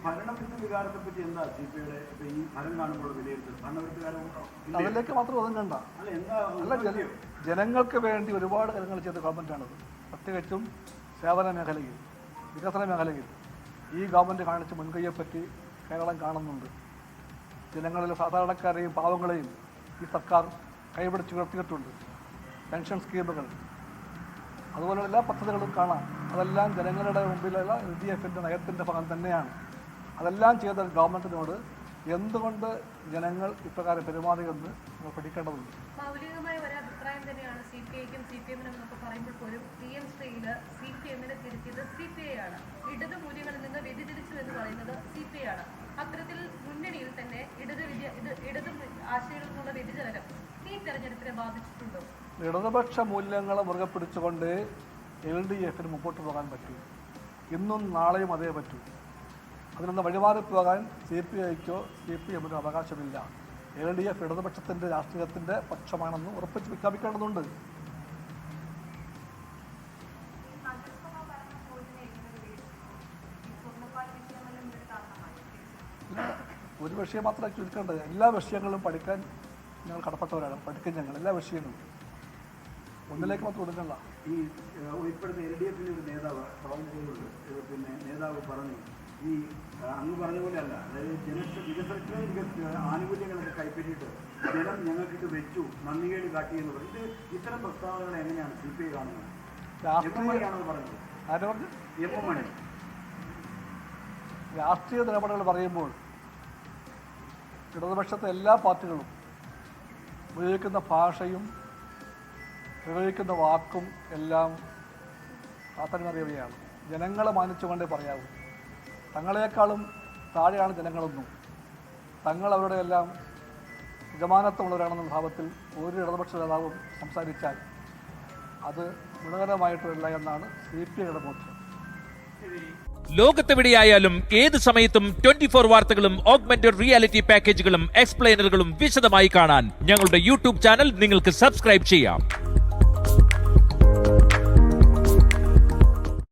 ഭരണവിരുദ്ധ വികാരത്തെ പറ്റി എന്താ സിപിഐയുടെ ഈ ഫലം കാണുമ്പോൾ വിലയിരുത്തൽ? ഭരണവിരുദ്ധ വികാരമുണ്ടോ? അതിലേക്ക് മാത്രം ഒതുങ്ങണ്ട. അല്ല, ജനങ്ങൾക്ക് വേണ്ടി ഒരുപാട് കാര്യങ്ങൾ ചെയ്ത ഗവൺമെൻറ്റാണത്. പ്രത്യേകിച്ചും സേവന മേഖലയിൽ, വികസന മേഖലയിൽ ഈ ഗവൺമെൻറ് കാണിച്ച മുൻകൈയെപ്പറ്റി കേരളം കാണുന്നുണ്ട്. ജനങ്ങളിലെ സാധാരണക്കാരെയും പാവങ്ങളെയും ഈ സർക്കാർ കൈപിടിച്ച് ഉയർത്തിയിട്ടുണ്ട്. പെൻഷൻ സ്കീമുകൾ, അതുപോലുള്ള എല്ലാ പദ്ധതികളും കാണാം. അതെല്ലാം ജനങ്ങളുടെ മുമ്പിലുള്ള LDFൻ്റെ നയത്തിൻ്റെ ഭാഗം തന്നെയാണ്. അതെല്ലാം ചെയ്ത ഗവൺമെൻറ്റിനോട് എന്തുകൊണ്ട് ജനങ്ങൾ ഇപ്രകാരം പെരുമാറിയെന്ന് നമ്മൾ പഠിക്കേണ്ടതുണ്ട്. മൗലികമായ ഒരു അഭിപ്രായം തന്നെയാണ് CPIക്കും CPM-നും എന്നൊക്കെ പറയുമ്പോൾ പോലും PM ശ്രീയില് CPM-നെ തിരുത്തിയത് CPI ആണ്. ഇടത് മൂല്യങ്ങളിൽ നിന്ന് വ്യതിചലിച്ചു എന്ന് പറയുന്നത് CPI ആണ്. അത്തരത്തിൽ മുന്നണിയിൽ തന്നെ ഇടത് ആശയങ്ങളിൽ നിന്നുള്ള വ്യതിചലനം ഈ തെരഞ്ഞെടുപ്പിനെ ബാധിച്ചിട്ടുണ്ടോ? ഇടതുപക്ഷ മൂല്യങ്ങളെ മുറുകെ പിടിച്ചുകൊണ്ട് LDFന് മുമ്പോട്ട് പോകാൻ പറ്റൂ. ഇന്നും നാളെയും അതേ പറ്റൂ. അതിനൊന്ന് വഴിമാറിപ്പോകാൻ CPIക്കോ CPM-നോ അവകാശമില്ല. LDF ഇടതുപക്ഷത്തിൻ്റെ രാഷ്ട്രീയത്തിൻ്റെ പക്ഷമാണെന്ന് ഉറപ്പിച്ച് പ്രഖ്യാപിക്കേണ്ടതുണ്ട്. ഒരു വിഷയം മാത്രമേ ചുരുക്കേണ്ടത്. എല്ലാ വിഷയങ്ങളും പഠിക്കാൻ ഞങ്ങൾ കടപ്പെട്ടവരാണ്. പഠിക്കും ഞങ്ങൾ എല്ലാ വിഷയങ്ങളും. ഒന്നിലേക്ക് മാത്രം ഒതുക്കണ്ട. ഈ ഇപ്പോഴത്തെ LDFിൻ്റെ ഒരു നേതാവ് നേതാവ് പറഞ്ഞു, ഈ അങ്ങ് പറഞ്ഞ പോലെ അല്ല, അതായത് വികസനത്തിന് ആനുകൂല്യങ്ങളൊക്കെ കൈപ്പറ്റിയിട്ട് ജനം ഞങ്ങൾക്കിട്ട് വെച്ചു, നന്ദികേട് കാട്ടി എന്ന് പറയും. ഇത്തരം പ്രസ്താവനകൾ എങ്ങനെയാണ് CPI കാണുന്നത്? രാഷ്ട്രീയമാണത് പറഞ്ഞത്. ആര് പറഞ്ഞു? എം.എം. രാഷ്ട്രീയ നിലപാടുകൾ പറയുമ്പോൾ ഇടതുപക്ഷത്തെ എല്ലാ പാർട്ടികളും ഉപയോഗിക്കുന്ന ഭാഷയും ഉപയോഗിക്കുന്ന വാക്കും എല്ലാം പ്രാധാന്യമറിയുകയാണ്. ജനങ്ങളെ മാനിച്ചുകൊണ്ടേ പറയാവൂ. തങ്ങളെക്കാളും താഴെയാണ് ജനങ്ങളൊന്നും. തങ്ങൾ അവരുടെ എല്ലാം യജമാനത്വമുള്ളവരാണെന്ന ഭാവത്തിൽ ഒരു ഇടതുപക്ഷ നേതാവും സംസാരിച്ചാൽ അത് ഗുണകരമായിട്ടില്ല എന്നാണ് CPIയുടെ ബോധ്യം. ലോകത്തെവിടെയായാലും ഏത് സമയത്തും 24 വാർത്തകളും ഓഗ്മെന്റഡ് റിയാലിറ്റി പാക്കേജുകളും എക്സ്പ്ലെയിനറുകളും വിശദമായി കാണാൻ ഞങ്ങളുടെ YouTube ചാനൽ നിങ്ങൾക്ക് സബ്സ്ക്രൈബ് ചെയ്യാം.